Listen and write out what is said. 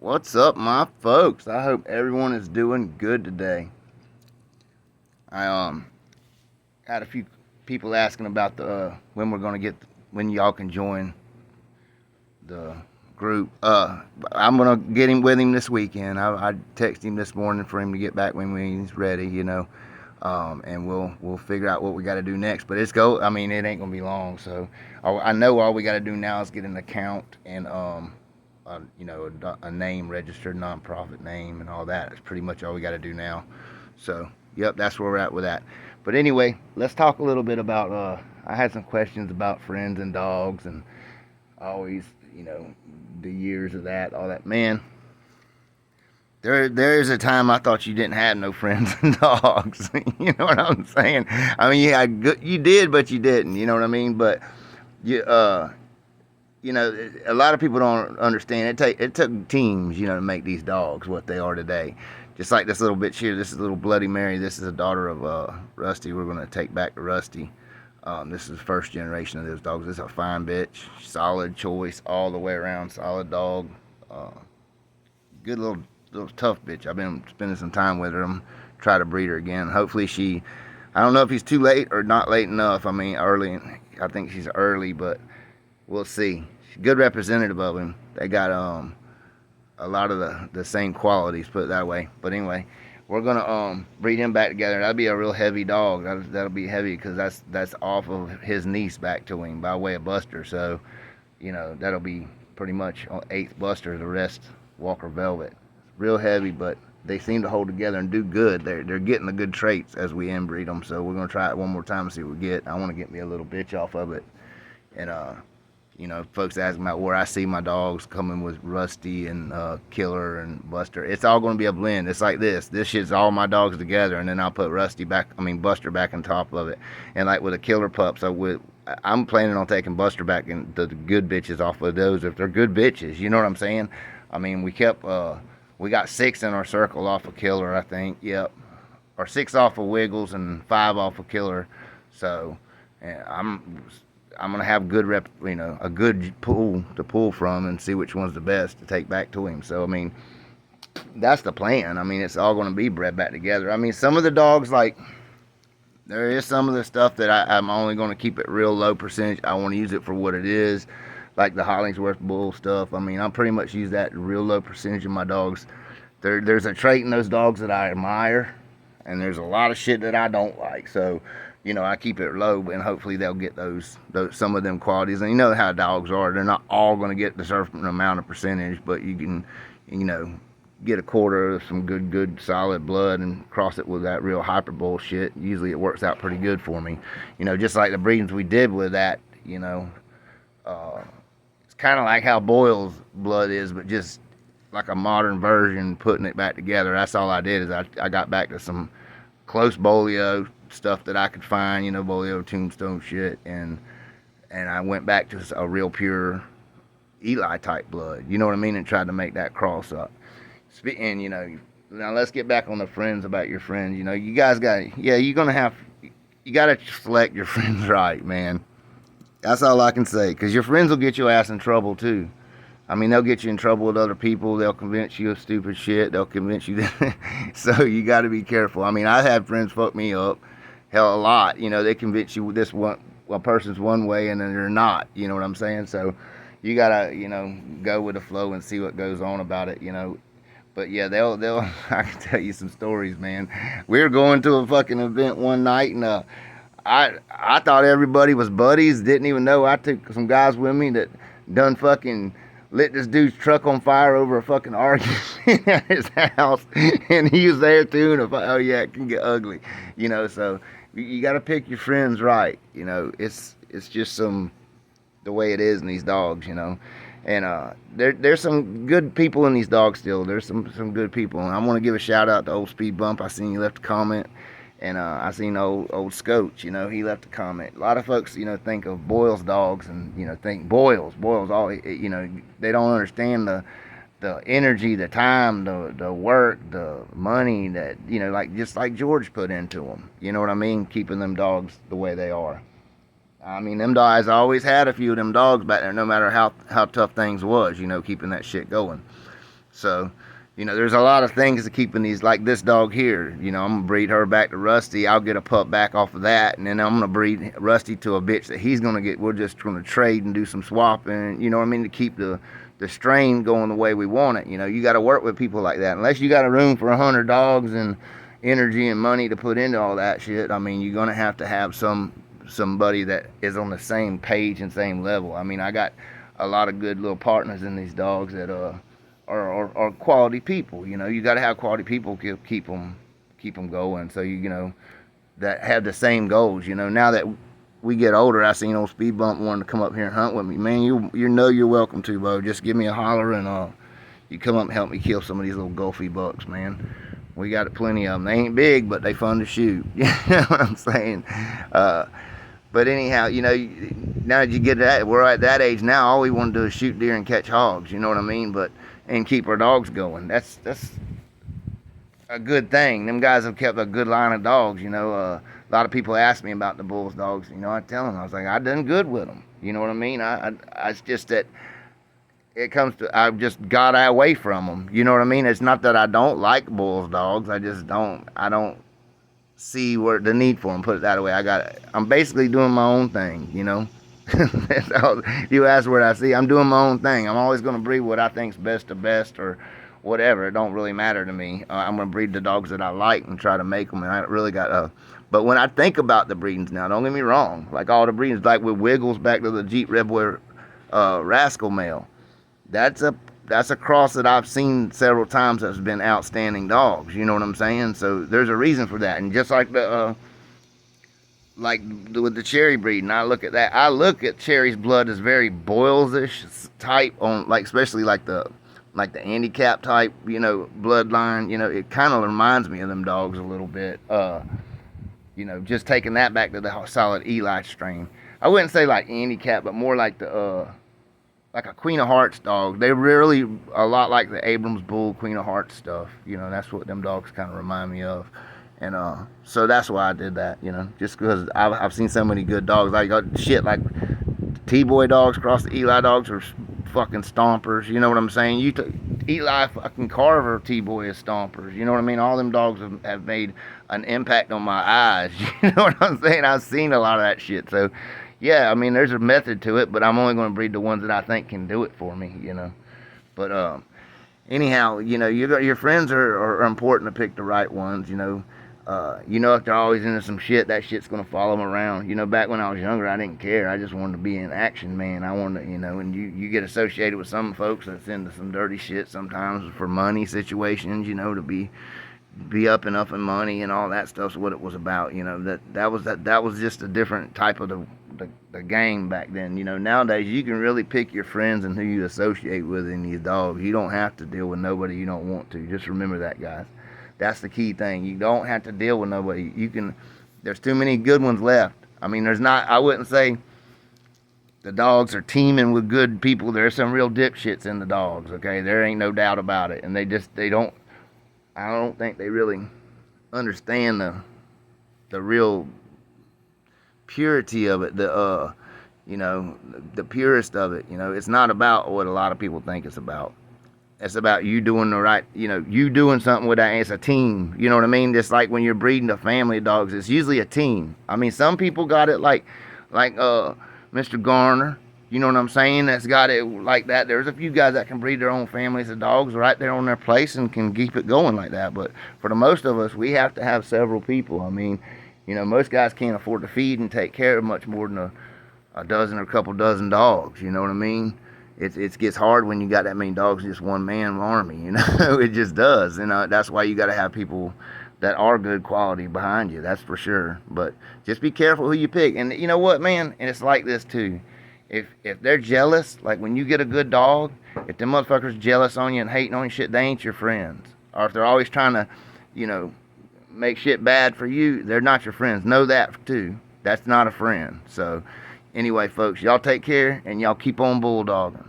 What's up, my folks? I hope everyone is doing good today. I had a few people asking about the when we're gonna get when y'all can join the group. I'm gonna get him with him this weekend. I texted him this morning for him to get back when he's ready. And we'll figure out what we got to do next. But it's go. I mean, it ain't gonna be long. So I know all we got to do now is get an account and a name, registered nonprofit name, and all that. That's pretty much all we got to do now. So, yep, that's where we're at with that. But anyway, let's talk a little bit about. I had some questions about friends and dogs, and always, the years of that, all that. Man, there's a time I thought you didn't have no friends and dogs. You know what I'm saying? I mean, yeah, you did, but you didn't. You know what I mean? But you a lot of people don't understand. It took teams, to make these dogs what they are today. Just like this little bitch here. This is little Bloody Mary. This is a daughter of Rusty. We're gonna take back to Rusty. This is the first generation of those dogs. This is a fine bitch, solid choice all the way around, solid dog. Good little tough bitch. I've been spending some time with her. I'm try to breed her again. Hopefully I don't know if he's too late or not late enough. I mean, early. I think she's early, but we'll see. She's a good representative of him. They got a lot of the same qualities, put it that way. But anyway, we're gonna breed him back together. That'll be a real heavy dog. That'll be heavy because that's off of his niece back to him by way of Buster. So, that'll be pretty much eighth Buster. The rest Walker Velvet. Real heavy, but they seem to hold together and do good. They're getting the good traits as we inbreed them. So we're gonna try it one more time and see what we get. I want to get me a little bitch off of it, and folks asking about where I see my dogs coming with Rusty and Killer and Buster. It's all going to be a blend. It's like this. This shit's all my dogs together, and then I'll put Buster back on top of it. And like with a Killer pup, I'm planning on taking Buster back and the good bitches off of those if they're good bitches. You know what I'm saying? I mean, we got 6 in our circle off of Killer, I think. Yep. Or 6 off of Wiggles and 5 off of Killer. So, I'm gonna have a good pool to pull from and see which one's the best to take back to him. So I mean, that's the plan. I mean, it's all gonna be bred back together. I mean, some of the dogs, like there is some of the stuff that I'm only gonna keep it real low percentage. I want to use it for what it is, like the Hollingsworth bull stuff. I mean, I'll pretty much use that real low percentage of my dogs. There's a trait in those dogs that I admire, and there's a lot of shit that I don't like. So I keep it low, and hopefully they'll get those some of them qualities. And you know how dogs are; they're not all going to get the certain amount of percentage, but you can, get a quarter of some good solid blood and cross it with that real hyper bullshit. Usually, it works out pretty good for me. Just like the breedings we did with that. It's kind of like how Boyle's blood is, but just like a modern version, putting it back together. That's all I did. Is I got back to some close Bolio stuff that I could find, Bolio tombstone shit, and I went back to a real pure Eli type blood, you know what I mean, and tried to make that cross up. And now let's get back on the friends, about your friends. You guys you gotta select your friends right, man. That's all I can say, because your friends will get your ass in trouble too. I mean, they'll get you in trouble with other people. They'll convince you of stupid shit. They'll convince you that. So you got to be careful. I mean, I've had friends fuck me up, hell, a lot. They convince you this a person's one way and then they're not. You know what I'm saying? So you got to, go with the flow and see what goes on about it, But yeah, they'll. I can tell you some stories, man. We were going to a fucking event one night, and I thought everybody was buddies. Didn't even know I took some guys with me that done fucking lit this dude's truck on fire over a fucking argument at his house, and he was there too. And oh yeah, it can get ugly, So you got to pick your friends right. It's just the way it is in these dogs, And there's some good people in these dogs still. There's some good people, and I want to give a shout out to Old Speed Bump. I seen you left a comment. And I seen old Scotch, he left a comment. A lot of folks, think of Boyle's dogs and, think Boyle's all, they don't understand the energy, the time, the work, the money that, just like George put into them. You know what I mean? Keeping them dogs the way they are. I mean, them guys always had a few of them dogs back there, no matter how tough things was, keeping that shit going. So, there's a lot of things to keeping these, like this dog here. I'm gonna breed her back to Rusty. I'll get a pup back off of that, and then I'm gonna breed Rusty to a bitch that he's gonna get. We're just gonna trade and do some swapping. You know what I mean? To keep the strain going the way we want it. You got to work with people like that. Unless you got a room for 100 dogs and energy and money to put into all that shit, I mean, you're gonna have to have somebody that is on the same page and same level. I mean, I got a lot of good little partners in these dogs that are quality people. You got to have quality people to keep them going. So that have the same goals. Now that we get older, I seen old Speed Bump wanting to come up here and hunt with me. Man, you're welcome to, bro. Just give me a holler and you come up and help me kill some of these little gulfy bucks, man. We got plenty of them. They ain't big, but they fun to shoot. You know what I'm saying? But anyhow, now that you get that, we're at that age now. All we want to do is shoot deer and catch hogs. You know what I mean? And keep our dogs going. That's a good thing. Them guys have kept a good line of dogs. A lot of people ask me about the Bulls dogs. I tell them, I was like, I done good with them. You know what I mean? It's just that it comes to, I've just got away from them. You know what I mean? It's not that I don't like Bulls dogs. I don't see where the need for them. Put it that way. I'm basically doing my own thing. You ask what I see. I'm doing my own thing. I'm always going to breed what I think's best to best or whatever. It don't really matter to me. I'm going to breed the dogs that I like and try to make them. And I really got but when I think about the breedings now, don't get me wrong. Like all the breedings, like with Wiggles back to the Jeep Red Boy Rascal male. That's a cross that I've seen several times that's been outstanding dogs. You know what I'm saying? So there's a reason for that. And just like with the Cherry breeding, I look at that. I look at Cherry's blood as very Boyles-ish type on, like, especially like the handicap type, bloodline. It kind of reminds me of them dogs a little bit. Just taking that back to the solid Eli strain. I wouldn't say like handicap, but more like like a Queen of Hearts dog. They're really a lot like the Abrams Bull Queen of Hearts stuff. That's what them dogs kind of remind me of. And so that's why I did that, just because I've seen so many good dogs. Like shit, like T-Boy dogs cross the Eli dogs are fucking stompers. You know what I'm saying? Eli fucking Carver T-Boy is stompers. You know what I mean? All them dogs have made an impact on my eyes. You know what I'm saying? I've seen a lot of that shit. So yeah, I mean, there's a method to it, but I'm only going to breed the ones that I think can do it for me. But anyhow, your friends are important to pick the right ones. If they're always into some shit, that shit's gonna follow them around. Back when I was younger, I didn't care. I just wanted to be an action man. I wanted to, and you get associated with some folks that's into some dirty shit sometimes for money situations, to be up and money and all that stuff's what it was about. That was just a different type of the game back then. Nowadays you can really pick your friends and who you associate with in these dogs. You don't have to deal with nobody you don't want to. Just remember that, guys. That's the key thing. You don't have to deal with nobody. There's too many good ones left. I mean, I wouldn't say the dogs are teeming with good people. There's some real dipshits in the dogs, okay? There ain't no doubt about it. And I don't think they really understand the real purity of it, the purest of it. It's not about what a lot of people think it's about. It's about you doing the right, you doing something with that. It's a team. You know what I mean? Just like when you're breeding a family of dogs, it's usually a team. I mean, some people got it like Mr. Garner. You know what I'm saying? That's got it like that. There's a few guys that can breed their own families of dogs right there on their place and can keep it going like that. But for the most of us, we have to have several people. I mean, most guys can't afford to feed and take care of much more than a dozen or a couple dozen dogs. You know what I mean? It gets hard when you got that many dogs, just one man army, it just does. That's why you got to have people that are good quality behind you, that's for sure. But just be careful who you pick. And you know what, man? And it's like this too. If they're jealous, like when you get a good dog, if them motherfuckers jealous on you and hating on you shit, they ain't your friends. Or if they're always trying to, make shit bad for you, they're not your friends. Know that too. That's not a friend. So anyway, folks, y'all take care and y'all keep on bulldogging.